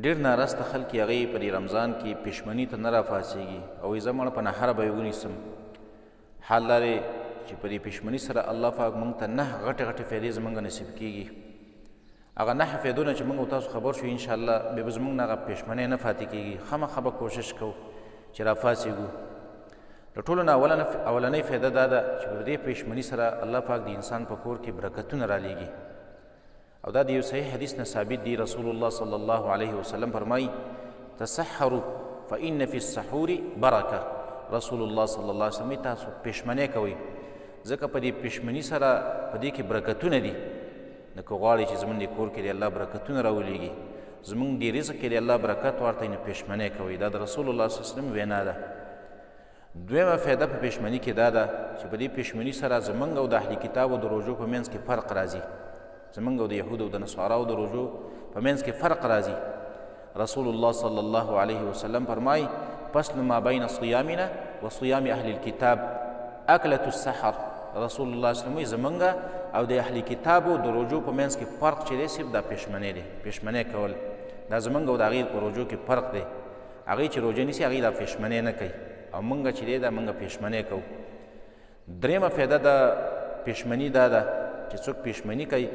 ډېر ناراسته خلک یې هغې په دې رمضان کې پښمني ته نه راپاڅېږي او وایي زه مړه په نهره به یې ونیسم. حال دا دی چې په دې پښمني سره الله پاک موږ ته 9 غټې غټې فایدې زموږ نصیب کېږي. هغه 9 فایدو نه چې موږ او تاسو خبر شو انشاءالله بیا به زموږ نه هغه پښمنۍ نه پاتې کېږي. خامخا به کوشش کوو چې راپاڅېږو. د ټولو نه اولنۍ فایده دا ده چې په دې پښمني سره الله پاک د انسان په کور کې برکتونه رالیږي او دا د یو صحیح حدیث نه ثابت دی. رسول الله صلی الله علیه وسلم فرمایي تسحروا فإن فی السحور برکه. رسول الله صلی الله علیه وسلم تاسو پښمنۍ کوئ ځکه په دې پښمني سره په دې کې برکتونه دي. نو که غواړئ چې زموږ د کور کې د الله برکتونه راولیږي، زموږ د رزق کې د الله برکت ورته نو پښمنۍ کوئ. دا د رسول الله صلی الله علیه وسلم وینا ده. دویمه فایده په پښمني کې دا ده چې په دې پښمني سره زموږ او د اهل کتابو د روژو په منځ کې فرق راځي. زموږ او د یهودو او د نصاراو د روژو په منځ کې فرق راځي. رسول الله صلی الله علیه وسلم فرمایي فصل ما بین صیامنا و صیام اهل الکتاب اکلة السحر. رسول الله صلی الله علیه وسلم زموږ او د اهل کتابو د روژو په منځ کې فرق چې دی صرف دا پښمنۍ دی. پښمنۍ کول دا زموږ او د هغې په روژو کې فرق دی. هغې چې روژه نیسي هغې دا پښمنۍ نه کوي او موږ چې دی دا موږ پښمنۍ کوو. درېیمه فایده د پښمني دا ده چې څوک پښمني کوي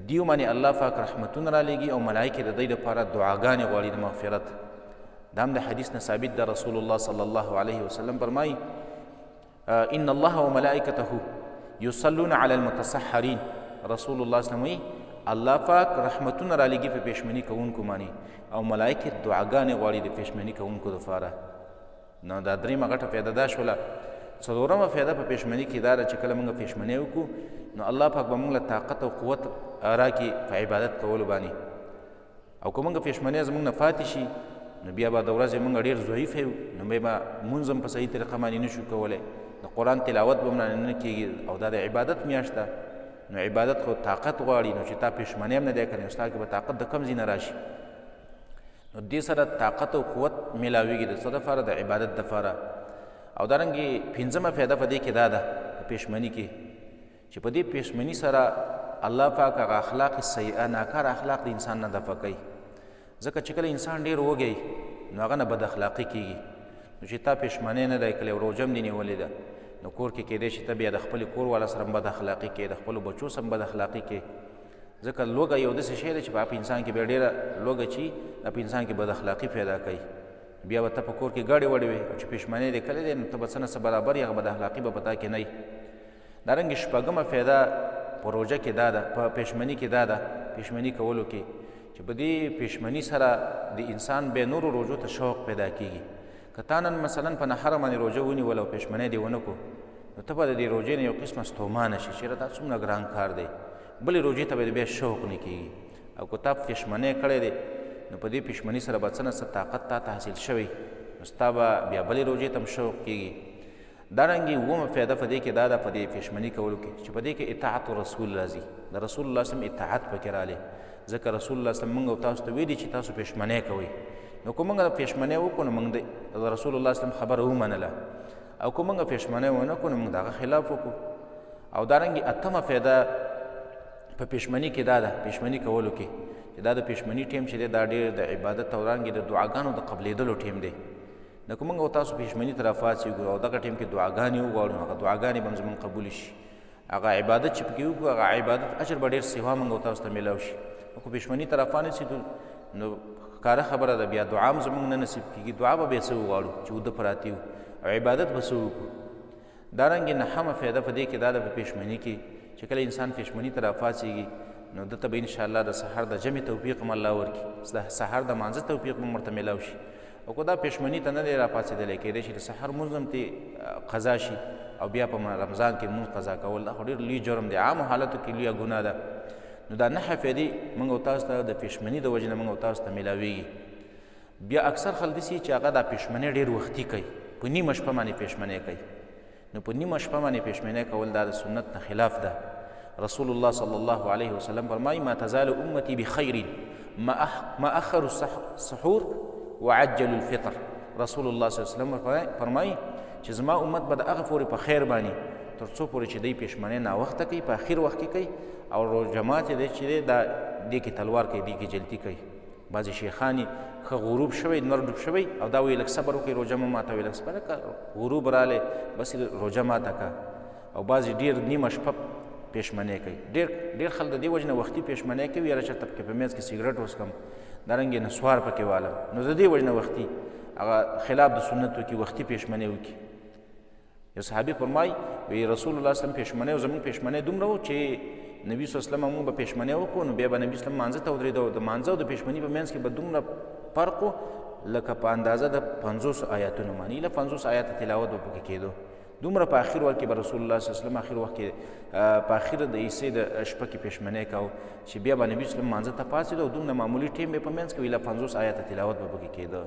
دیو باندې الله پاک رحمتونه رالیږي او ملایکې د دوی لپاره دعاګانې غواړي د مغفرت. دا هم د حدیث نه ثابت ده. رسول الله صلی الله علیه وسلم فرمایي ان الله وملائکته یصلون علی المتسحرین. رسول الله صلی الله علیه وسلم الله پاک رحمتونه رالیږي په پښمني کوونکو باندې او ملایکې دعاګانې غواړي د پښمني کوونکو دپاره. نو دا درېیمه غټه فایده دا شوله. څلورمه فایده په پښمني کې دا ده چې کله موږ پښمنۍ وکړو نو الله پاک به موږ له طاقت او قوت راکړي په عبادت کولو باندې. او که موږ پښمنۍ زموږ نه پاتې شي نو بیا به د ورځې موږ ډېر ضعیف یو، نو بیا به مونځ هم په صحیح طریقه باندې نه شو کولی، د قرآن تلاوت به هم نه کېږي او دا د عبادت میاشت ده. نو عبادت خو طاقت غواړي. نو چې تا پښمنۍ هم نه دی کړی نو ستا کې به طاقت د کوم ځای نه راشي؟ نو دې سره طاقت او قوت میلاویږي د څه دپاره؟ د عبادت دپاره. او دارنګې پنځمه فایده په دې کې دا ده په پښمني کې چې په دې پښمني سره الله پاک هغه اخلاق سیئه ناکاره اخلاق د انسان نه دفع کوي. ځکه چې کله انسان ډېر وږی نو هغه نه بد اخلاقي کېږي. نو چې تا پښمنۍ نه دی کړې او روژه هم دې نیولې ده نو کور کې کېدی چې ته بیا د خپلې کور والا سره هم بد اخلاقي کوې، د خپلو بچو سره هم بد اخلاقي کوې. ځکه لوږه یو داسې شی دی چې په انسان کې بیا ډېره لوږه چي دا په انسان کې بد اخلاقي پیدا کوي. بیا به ته په کور کې ګاډې وړې وې او چې پښمنۍ دې کړې دی نو ته به څه نه څه برابر یې هغه بد اخلاقي به په تا کې نه وي. دارنګې شپږمه فایده په روژه کې دا ده، په پښمني کې دا ده، پښمني کولو کې چې په دې پښمني سره د انسان بیا نورو روژو ته شوق پیدا کېږي. که تا نن مثلا په نهره باندې روژه ونیول او پښمنۍ دې ونه کړو نو ته به د دې روژې نه یو قسمه ستومانه شي چې دا څومره ګران کار دی، بلې روژې ته به بیا شوق نه کېږي. او که تا پښمنۍ کړی دی نو په دې پښمني سره به څه نه څه طاقت تا ته حاصل شوی نو ستا به بیا بلې روژې ته هم شوق کېږي. دارنګې اوومه فایده په دې کې دا ده په دې پښمني کولو کې چې په دې کې اطاعت رسول راځي. د رسول الله صلی الله علیه وسلم اطاعت پکې رالی. ځکه رسول الله صلی الله علیه وسلم موږ او تاسو ته ویلي چې تاسو پښمنۍ کوئ. نو که موږ پښمنۍ وکړو نو موږ د رسول الله صلی الله علیه وسلم خبره ومنله، او که موږ پښمنۍ ونه کړو نو موږ د هغه خلاف وکړو. او دارنګې اتمه فایده په پښمني کې دا ده، پښمني کولو کې چې دا د پښمني ټیم چې دی دا ډېر د عبادت او دارنګې د دعاګانو د قبلېدلو ټیم دی. نو که موږ او تاسو پښمني ته راپاڅېږو او دغه ټیم کې دعاګانې وغواړو نو هغه دعاګانې به هم زموږ قبول شي. هغه عبادت چې پکې وکړو هغه عبادت اجر به ډېر سوا موږ او تاسو ته میلاو شي. او که پښمني ته راپانسېدو نو ښکاره خبره ده بیا دعا هم زموږ نه نصیب کېږي. دعا به بیا څه وغواړو چې اوده پراته یو او عبادت به څه وکړو. دارنګې نهمه فایده په دې کې دا ده په پښمني کې چې کله انسان پښمني ته راپاڅېږي نو ده ته به انشاءالله د سحر د جمع توفیق هم الله ورکړي، د سحر د مانځه توفیق هم ورته میلاو شي. او که دا پښمني ته نه دی راپاڅېدلی کېدی شي د سحر مونځ هم ترې قضا شي او بیا په رمضان کې مونځ قضا کول دا خو ډېر لوی جرم دی، عامو حالتو کې لویه ګناه ده. نو دا 9 فایدې موږ او تاسو ته د پښمني د وجې نه موږ او تاسو ته میلاویږي. بیا اکثر خلک داسې چې هغه دا پښمنۍ ډېر وختي کوي، په نیمه شپه باندې پښمنۍ کوي. نو په نیمه شپه باندې پښمنۍ کول دا د سنت نه خلاف ده. رسول الله صلی الله علیه وسلم فرمایي ما تزال امتی بخیر ما اخر السحور وعجل الفطر. رسول الله صلی الله علیه وسلم فرمایي چې زما امت به د هغه پورې په خیر باندې تر څو پورې چې دی پښمنۍ ناوخته کوي، په اخر وخت کې کوي او جماعت دی چې دی دا دې کې تلوار کوي، دې کې جلدي کوي. بعضې شیخانې ښه غروب شوی لمر ډوب شوی او دا وایي لږ صبر وکړئ روژه مه ماتوئ لږ صبر وکړه غروب رالی بس روژه ماته که او بعضې ډېر نیمه شپه پېشمنۍ کوي ډېر خلک د دې وجې نه وختي پېشمنۍ کوي یاره چېرته پکې په منځ کې سګرټ وڅکم دارنګې نسوار پکې والم نو د دې وجې نه وختي هغه خلاف د سنت وکړي وختي پېشمنۍ وکړي یو صحابي فرمایي وی رسول الله صلی پېشمنۍ زموږ پېشمنۍ دومره و چې نبي صلی الله علیه وسلم موږ به پېشمنۍ وکړو نو بیا به نبي صلی مانځه ته ودرېده د مانځه او د پېشمنۍ په منځ کې به دومره فرق و لکه په اندازه د 50 آیاتونو باندې له 50 آیاته تلاوت به پکې کېدو دومره په آخر وخت کې به رسول الله صلی الله علیه وسلم آخر وخت کې په آخر د عیسې د شپه کې پېشمنۍ کوو چې بیا به نبي صلی مانځه ته پاڅېده او دومره معمولي ټیم به په منځ کې وي له 50 آیاته تلاوت به پکې کېده